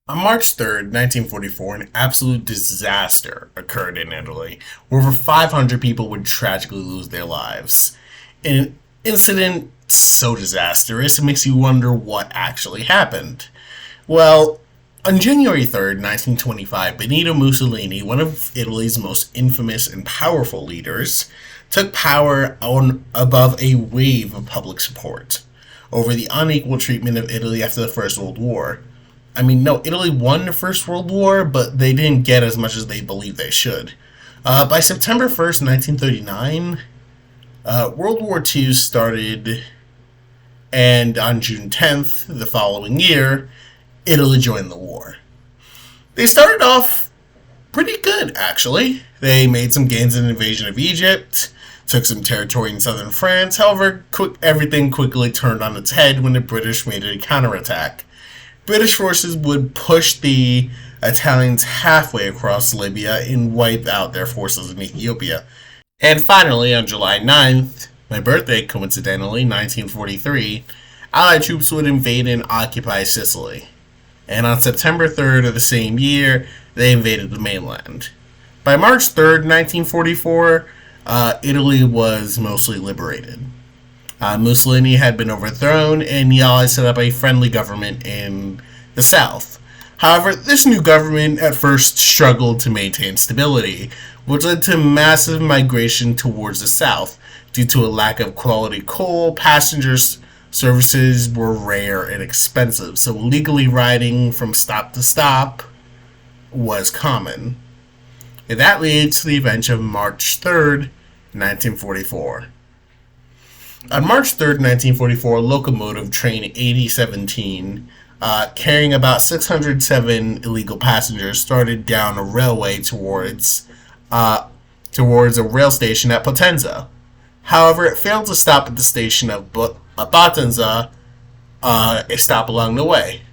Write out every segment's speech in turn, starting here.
On March 3rd, 1944, an absolute disaster occurred in Italy, where over 500 people would tragically lose their lives. In an incident so disastrous, it makes you wonder what actually happened. Well, on January 3rd, 1925, Benito Mussolini, one of Italy's most infamous and powerful leaders, took power on above a wave of public support over the unequal treatment of Italy after the First World War. I mean, no, Italy won the First World War, but they didn't get as much as they believed they should. By September 1st, 1939, World War II started, and on June 10th, the following year, Italy joined the war. They started off pretty good, actually. They made some gains in the invasion of Egypt, took some territory in southern France. However, everything quickly turned on its head when the British made a counterattack. British forces would push the Italians halfway across Libya and wipe out their forces in Ethiopia. And finally, on July 9th, my birthday, coincidentally, 1943, Allied troops would invade and occupy Sicily. And on September 3rd of the same year, they invaded the mainland. By March 3rd, 1944, Italy was mostly liberated. Mussolini had been overthrown, and the Allies set up a friendly government in the south. However, this new government at first struggled to maintain stability, which led to massive migration towards the south. Due to a lack of quality coal, passenger services were rare and expensive, so legally riding from stop to stop was common. And that leads to the event of March 3rd, 1944. On March 3rd, 1944, a locomotive train 8017, carrying about 607 illegal passengers, started down a railway towards a rail station at Potenza. However, it failed to stop at the station of Potenza, a stop along the way.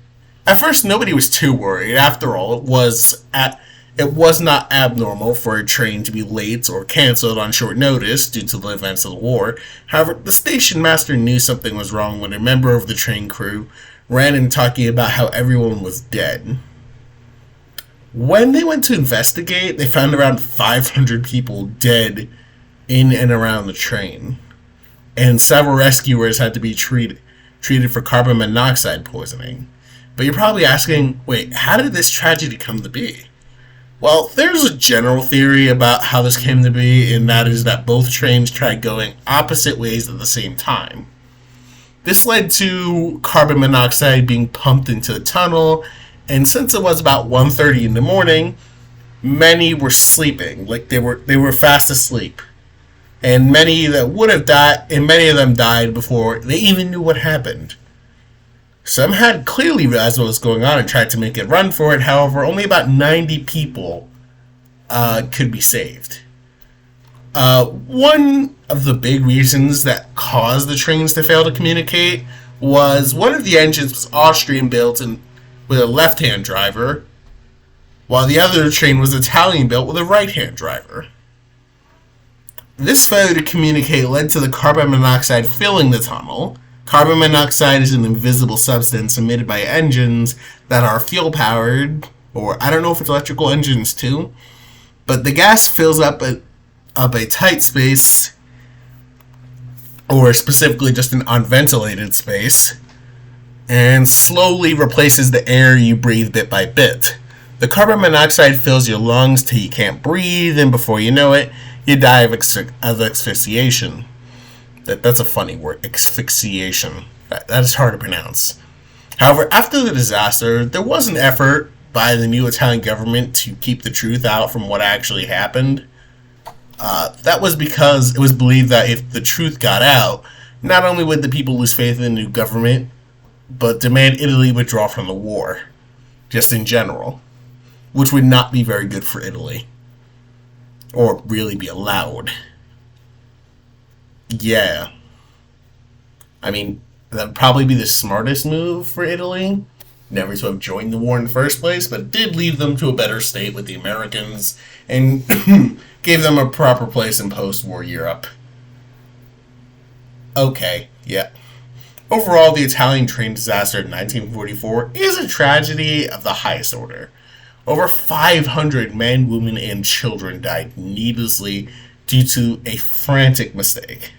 At first, nobody was too worried. After all, it was not abnormal for a train to be late or cancelled on short notice due to the events of the war. However, the station master knew something was wrong when a member of the train crew ran in talking about how everyone was dead. When they went to investigate, they found around 500 people dead in and around the train, and several rescuers had to be treated for carbon monoxide poisoning. But you're probably asking, wait, how did this tragedy come to be? Well, there's a general theory about how this came to be, and that is that both trains tried going opposite ways at the same time. This led to carbon monoxide being pumped into the tunnel, and since it was about 1:30 in the morning, many were sleeping, like they were fast asleep. And many that would have died, and many of them died before they even knew what happened. Some had clearly realized what was going on and tried to make a run for it. However, only about 90 people could be saved. One of the big reasons that caused the trains to fail to communicate was one of the engines was Austrian built and with a left-hand driver, while the other train was Italian built with a right-hand driver. This failure to communicate led to the carbon monoxide filling the tunnel. Carbon monoxide is an invisible substance emitted by engines that are fuel powered, or I don't know if it's electrical engines too, but the gas fills up a tight space, or specifically just an unventilated space, and slowly replaces the air you breathe bit by bit. The carbon monoxide fills your lungs till you can't breathe, and before you know it, you die of asphyxiation. That's a funny word, asphyxiation. That is hard to pronounce. However, after the disaster, there was an effort by the new Italian government to keep the truth out from what actually happened. That was because it was believed that if the truth got out, not only would the people lose faith in the new government, but demand Italy withdraw from the war, just in general, which would not be very good for Italy, or really be allowed. Yeah. I mean, that would probably be the smartest move for Italy, never to have joined the war in the first place, but it did leave them to a better state with the Americans and gave them a proper place in post-war Europe. Okay, yeah. Overall, the Italian train disaster in 1944 is a tragedy of the highest order. Over 500 men, women, and children died needlessly due to a frantic mistake.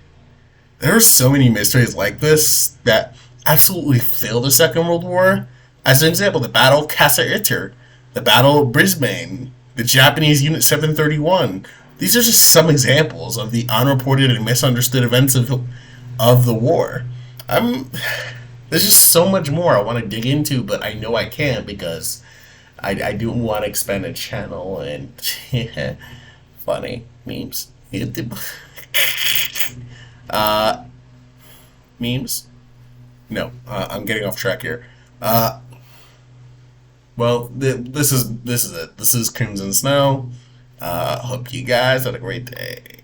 There are so many mysteries like this that absolutely failed the Second World War. As an example, the Battle of Casa Itter, the Battle of Brisbane, the Japanese Unit 731. These are just some examples of the unreported and misunderstood events of the war. I'm There's just so much more I want to dig into, but I know I can't because I do want to expand a channel and funny memes. uh, Memes? No, I'm getting off track here. Uh, this is it. This is Crimson Snow. Hope you guys had a great day.